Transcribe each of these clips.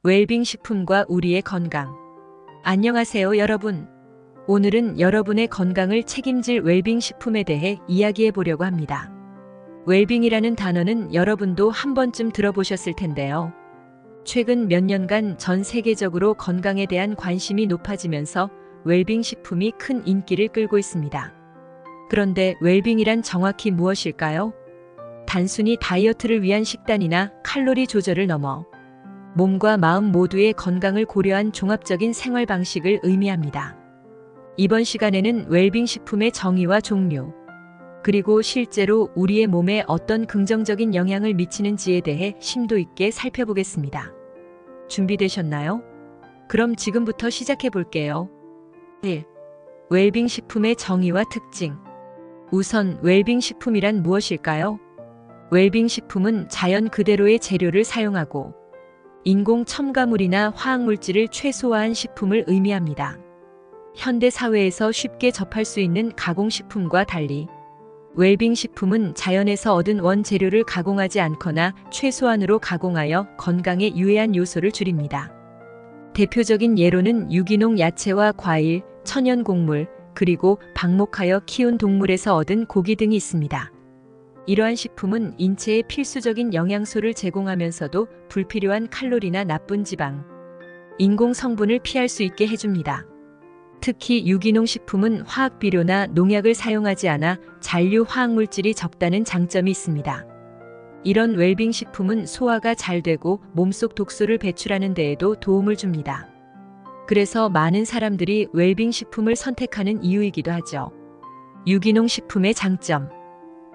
웰빙 식품과 우리의 건강. 안녕하세요, 여러분. 오늘은 여러분의 건강을 책임질 웰빙 식품에 대해 이야기해 보려고 합니다. 웰빙이라는 단어는 여러분도 한 번쯤 들어보셨을 텐데요. 최근 몇 년간 전 세계적으로 건강에 대한 관심이 높아지면서 웰빙 식품이 큰 인기를 끌고 있습니다. 그런데 웰빙이란 정확히 무엇일까요? 단순히 다이어트를 위한 식단이나 칼로리 조절을 넘어 몸과 마음 모두의 건강을 고려한 종합적인 생활 방식을 의미합니다. 이번 시간에는 웰빙 식품의 정의와 종류, 그리고 실제로 우리의 몸에 어떤 긍정적인 영향을 미치는지에 대해 심도 있게 살펴보겠습니다. 준비되셨나요? 그럼 지금부터 시작해 볼게요. 1. 웰빙 식품의 정의와 특징. 우선 웰빙 식품이란 무엇일까요? 웰빙 식품은 자연 그대로의 재료를 사용하고 인공 첨가물이나 화학물질을 최소화한 식품을 의미합니다. 현대 사회에서 쉽게 접할 수 있는 가공식품과 달리 웰빙 식품은 자연에서 얻은 원재료를 가공하지 않거나 최소한으로 가공하여 건강에 유해한 요소를 줄입니다. 대표적인 예로는 유기농 야채와 과일, 천연 곡물, 그리고 방목하여 키운 동물에서 얻은 고기 등이 있습니다. 이러한 식품은 인체에 필수적인 영양소를 제공하면서도 불필요한 칼로리나 나쁜 지방, 인공 성분을 피할 수 있게 해줍니다. 특히 유기농 식품은 화학 비료나 농약을 사용하지 않아 잔류 화학물질이 적다는 장점이 있습니다. 이런 웰빙 식품은 소화가 잘 되고 몸속 독소를 배출하는 데에도 도움을 줍니다. 그래서 많은 사람들이 웰빙 식품을 선택하는 이유이기도 하죠. 유기농 식품의 장점.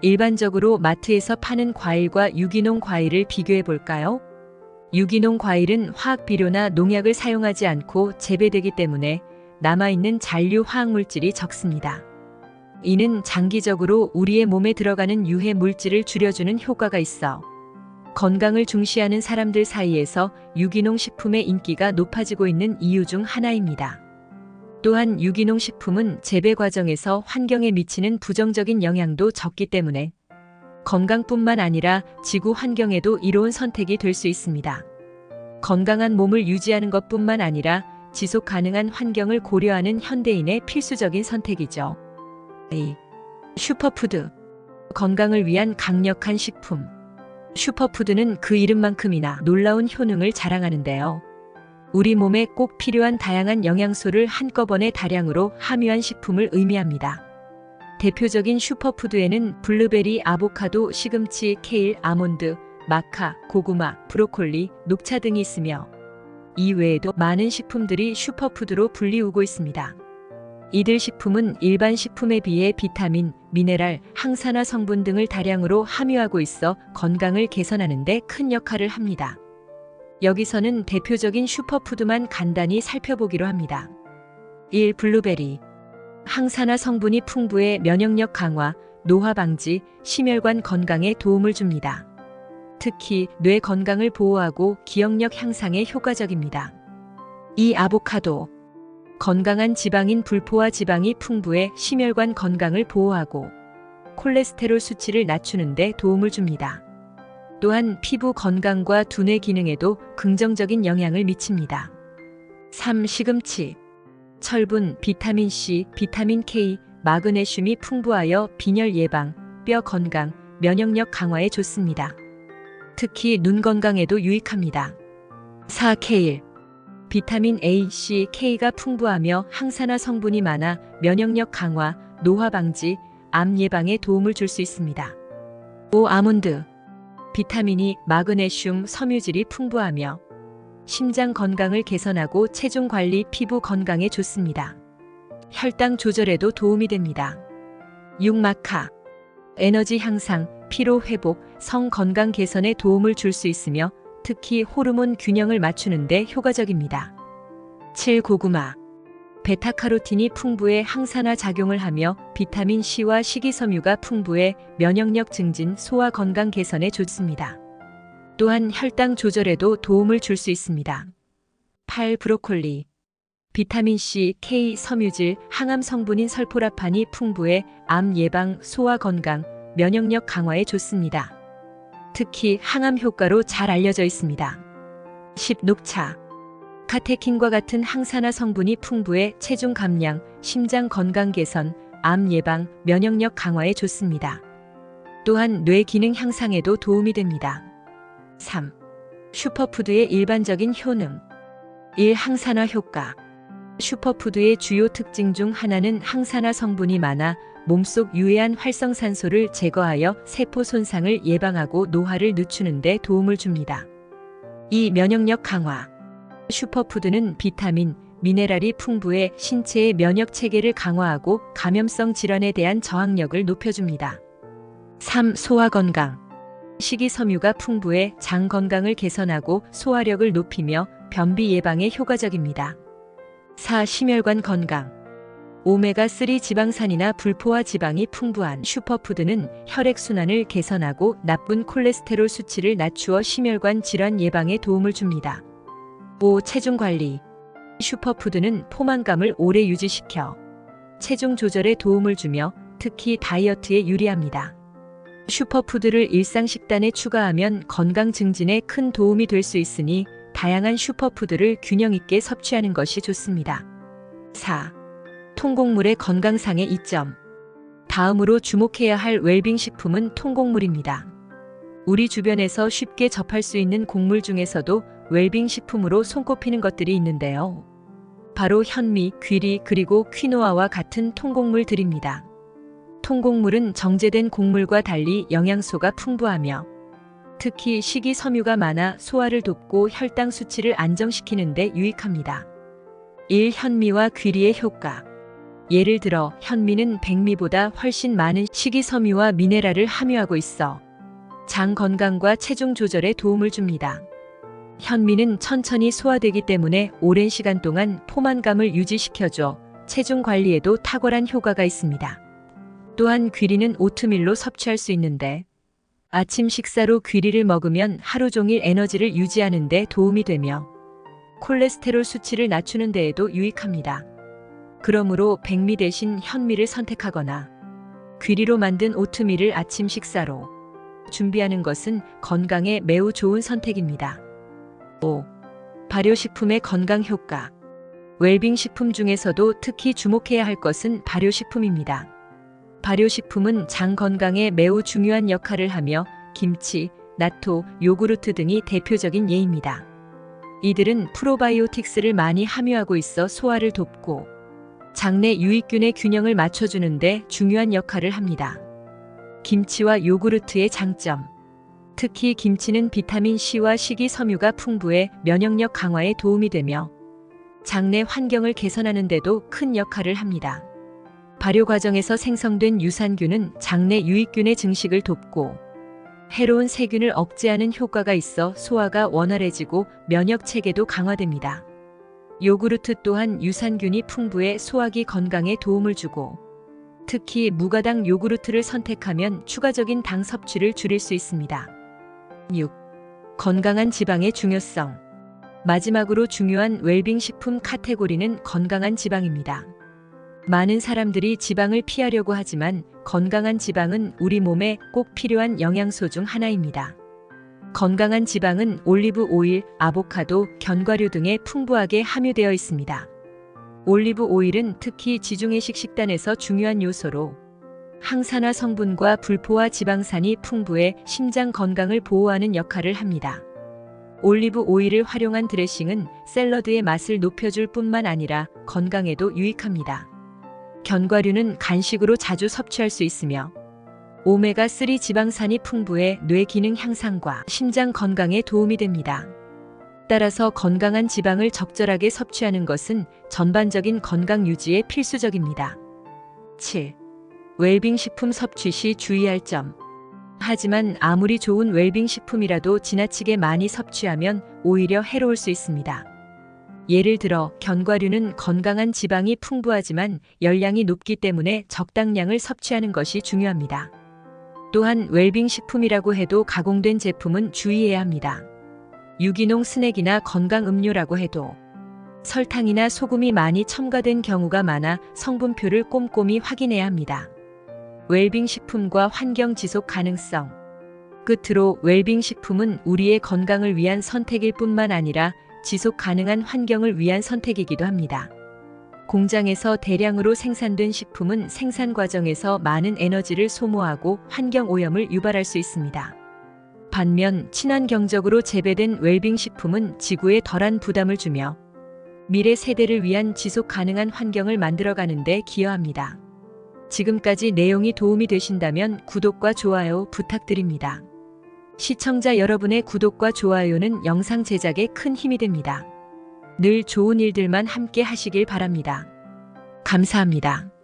일반적으로 마트에서 파는 과일과 유기농 과일을 비교해 볼까요? 유기농 과일은 화학 비료나 농약을 사용하지 않고 재배되기 때문에 남아있는 잔류 화학물질이 적습니다. 이는 장기적으로 우리의 몸에 들어가는 유해 물질을 줄여주는 효과가 있어 건강을 중시하는 사람들 사이에서 유기농 식품의 인기가 높아지고 있는 이유 중 하나입니다. 또한 유기농 식품은 재배 과정에서 환경에 미치는 부정적인 영향도 적기 때문에 건강뿐만 아니라 지구 환경에도 이로운 선택이 될 수 있습니다. 건강한 몸을 유지하는 것뿐만 아니라 지속 가능한 환경을 고려하는 현대인의 필수적인 선택이죠. 2. 슈퍼푸드. 건강을 위한 강력한 식품. 슈퍼푸드는 그 이름만큼이나 놀라운 효능을 자랑하는데요. 우리 몸에 꼭 필요한 다양한 영양소를 한꺼번에 다량으로 함유한 식품을 의미합니다. 대표적인 슈퍼푸드에는 블루베리, 아보카도, 시금치, 케일, 아몬드, 마카, 고구마, 브로콜리, 녹차 등이 있으며 이 외에도 많은 식품들이 슈퍼푸드로 불리우고 있습니다. 이들 식품은 일반 식품에 비해 비타민, 미네랄, 항산화 성분 등을 다량으로 함유하고 있어 건강을 개선하는 데 큰 역할을 합니다. 여기서는 대표적인 슈퍼푸드만 간단히 살펴보기로 합니다. 1. 블루베리. 항산화 성분이 풍부해 면역력 강화, 노화 방지, 심혈관 건강에 도움을 줍니다. 특히 뇌 건강을 보호하고 기억력 향상에 효과적입니다. 2. 아보카도. 건강한 지방인 불포화 지방이 풍부해 심혈관 건강을 보호하고 콜레스테롤 수치를 낮추는 데 도움을 줍니다. 또한 피부 건강과 두뇌 기능에도 긍정적인 영향을 미칩니다. 3. 시금치. 철분, 비타민 C, 비타민 K, 마그네슘이 풍부하여 빈혈 예방, 뼈 건강, 면역력 강화에 좋습니다. 특히 눈 건강에도 유익합니다. 4. 케일. 비타민 A, C, K가 풍부하며 항산화 성분이 많아 면역력 강화, 노화 방지, 암 예방에 도움을 줄 수 있습니다. 5. 아몬드. 비타민이 마그네슘, 섬유질이 풍부하며 심장 건강을 개선하고 체중 관리, 피부 건강에 좋습니다. 혈당 조절에도 도움이 됩니다. 6. 마카. 에너지 향상, 피로 회복, 성 건강 개선에 도움을 줄 수 있으며 특히 호르몬 균형을 맞추는 데 효과적입니다. 7. 고구마. 베타카로틴이 풍부해 항산화 작용을 하며 비타민 C와 식이섬유가 풍부해 면역력 증진, 소화 건강 개선에 좋습니다. 또한 혈당 조절에도 도움을 줄 수 있습니다. 8. 브로콜리. 비타민 C, K, 섬유질, 항암 성분인 설포라판이 풍부해 암 예방, 소화 건강, 면역력 강화에 좋습니다. 특히 항암 효과로 잘 알려져 있습니다. 10. 녹차. 카테킨과 같은 항산화 성분이 풍부해 체중 감량, 심장 건강 개선, 암 예방, 면역력 강화에 좋습니다. 또한 뇌 기능 향상에도 도움이 됩니다. 3. 슈퍼푸드의 일반적인 효능. 1. 항산화 효과. 슈퍼푸드의 주요 특징 중 하나는 항산화 성분이 많아 몸속 유해한 활성산소를 제거하여 세포 손상을 예방하고 노화를 늦추는 데 도움을 줍니다. 2. 면역력 강화. 슈퍼푸드는 비타민, 미네랄이 풍부해 신체의 면역 체계를 강화하고 감염성 질환에 대한 저항력을 높여줍니다. 3. 소화 건강. 식이섬유가 풍부해 장 건강을 개선하고 소화력을 높이며 변비 예방에 효과적입니다. 4. 심혈관 건강. 오메가3 지방산이나 불포화 지방이 풍부한 슈퍼푸드는 혈액순환을 개선하고 나쁜 콜레스테롤 수치를 낮추어 심혈관 질환 예방에 도움을 줍니다. 5. 체중 관리. 슈퍼푸드는 포만감을 오래 유지시켜 체중 조절에 도움을 주며 특히 다이어트에 유리합니다. 슈퍼푸드를 일상 식단에 추가하면 건강 증진에 큰 도움이 될 수 있으니 다양한 슈퍼푸드를 균형 있게 섭취하는 것이 좋습니다. 4. 통곡물의 건강상의 이점. 다음으로 주목해야 할 웰빙 식품은 통곡물입니다. 우리 주변에서 쉽게 접할 수 있는 곡물 중에서도 웰빙 식품으로 손꼽히는 것들이 있는데요. 바로 현미, 귀리, 그리고 퀴노아와 같은 통곡물들입니다. 통곡물은 정제된 곡물과 달리 영양소가 풍부하며 특히 식이섬유가 많아 소화를 돕고 혈당 수치를 안정시키는 데 유익합니다. 1. 현미와 귀리의 효과. 예를 들어 현미는 백미보다 훨씬 많은 식이섬유와 미네랄을 함유하고 있어 장 건강과 체중 조절에 도움을 줍니다. 현미는 천천히 소화되기 때문에 오랜 시간 동안 포만감을 유지시켜줘 체중 관리에도 탁월한 효과가 있습니다. 또한 귀리는 오트밀로 섭취할 수 있는데 아침 식사로 귀리를 먹으면 하루 종일 에너지를 유지하는 데 도움이 되며 콜레스테롤 수치를 낮추는 데에도 유익합니다. 그러므로 백미 대신 현미를 선택하거나 귀리로 만든 오트밀을 아침 식사로 준비하는 것은 건강에 매우 좋은 선택입니다. 5. 발효식품의 건강 효과. 웰빙 식품 중에서도 특히 주목해야 할 것은 발효식품입니다. 발효식품은 장 건강에 매우 중요한 역할을 하며 김치, 나토, 요구르트 등이 대표적인 예입니다. 이들은 프로바이오틱스를 많이 함유하고 있어 소화를 돕고 장내 유익균의 균형을 맞춰주는 데 중요한 역할을 합니다. 김치와 요구르트의 장점. 특히 김치는 비타민C와 식이섬유가 풍부해 면역력 강화에 도움이 되며 장내 환경을 개선하는 데도 큰 역할을 합니다. 발효 과정에서 생성된 유산균은 장내 유익균의 증식을 돕고 해로운 세균을 억제하는 효과가 있어 소화가 원활해지고 면역 체계도 강화됩니다. 요구르트 또한 유산균이 풍부해 소화기 건강에 도움을 주고 특히 무가당 요구르트를 선택하면 추가적인 당 섭취를 줄일 수 있습니다. 6. 건강한 지방의 중요성. 마지막으로 중요한 웰빙 식품 카테고리는 건강한 지방입니다. 많은 사람들이 지방을 피하려고 하지만 건강한 지방은 우리 몸에 꼭 필요한 영양소 중 하나입니다. 건강한 지방은 올리브 오일, 아보카도, 견과류 등에 풍부하게 함유되어 있습니다. 올리브 오일은 특히 지중해식 식단에서 중요한 요소로 항산화 성분과 불포화 지방산이 풍부해 심장 건강을 보호하는 역할을 합니다. 올리브 오일을 활용한 드레싱은 샐러드의 맛을 높여줄 뿐만 아니라 건강에도 유익합니다. 견과류는 간식으로 자주 섭취할 수 있으며 오메가3 지방산이 풍부해 뇌 기능 향상과 심장 건강에 도움이 됩니다. 따라서 건강한 지방을 적절하게 섭취하는 것은 전반적인 건강 유지에 필수적입니다. 7. 웰빙 식품 섭취 시 주의할 점. 하지만 아무리 좋은 웰빙 식품이라도 지나치게 많이 섭취하면 오히려 해로울 수 있습니다. 예를 들어 견과류는 건강한 지방이 풍부하지만 열량이 높기 때문에 적당량을 섭취하는 것이 중요합니다. 또한 웰빙 식품이라고 해도 가공된 제품은 주의해야 합니다. 유기농 스낵이나 건강 음료라고 해도 설탕이나 소금이 많이 첨가된 경우가 많아 성분표를 꼼꼼히 확인해야 합니다. 웰빙 식품과 환경 지속 가능성. 끝으로 웰빙 식품은 우리의 건강을 위한 선택일 뿐만 아니라 지속 가능한 환경을 위한 선택이기도 합니다. 공장에서 대량으로 생산된 식품은 생산 과정에서 많은 에너지를 소모하고 환경 오염을 유발할 수 있습니다. 반면 친환경적으로 재배된 웰빙 식품은 지구에 덜한 부담을 주며 미래 세대를 위한 지속 가능한 환경을 만들어가는 데 기여합니다. 지금까지 내용이 도움이 되신다면 구독과 좋아요 부탁드립니다. 시청자 여러분의 구독과 좋아요는 영상 제작에 큰 힘이 됩니다. 늘 좋은 일들만 함께 하시길 바랍니다. 감사합니다.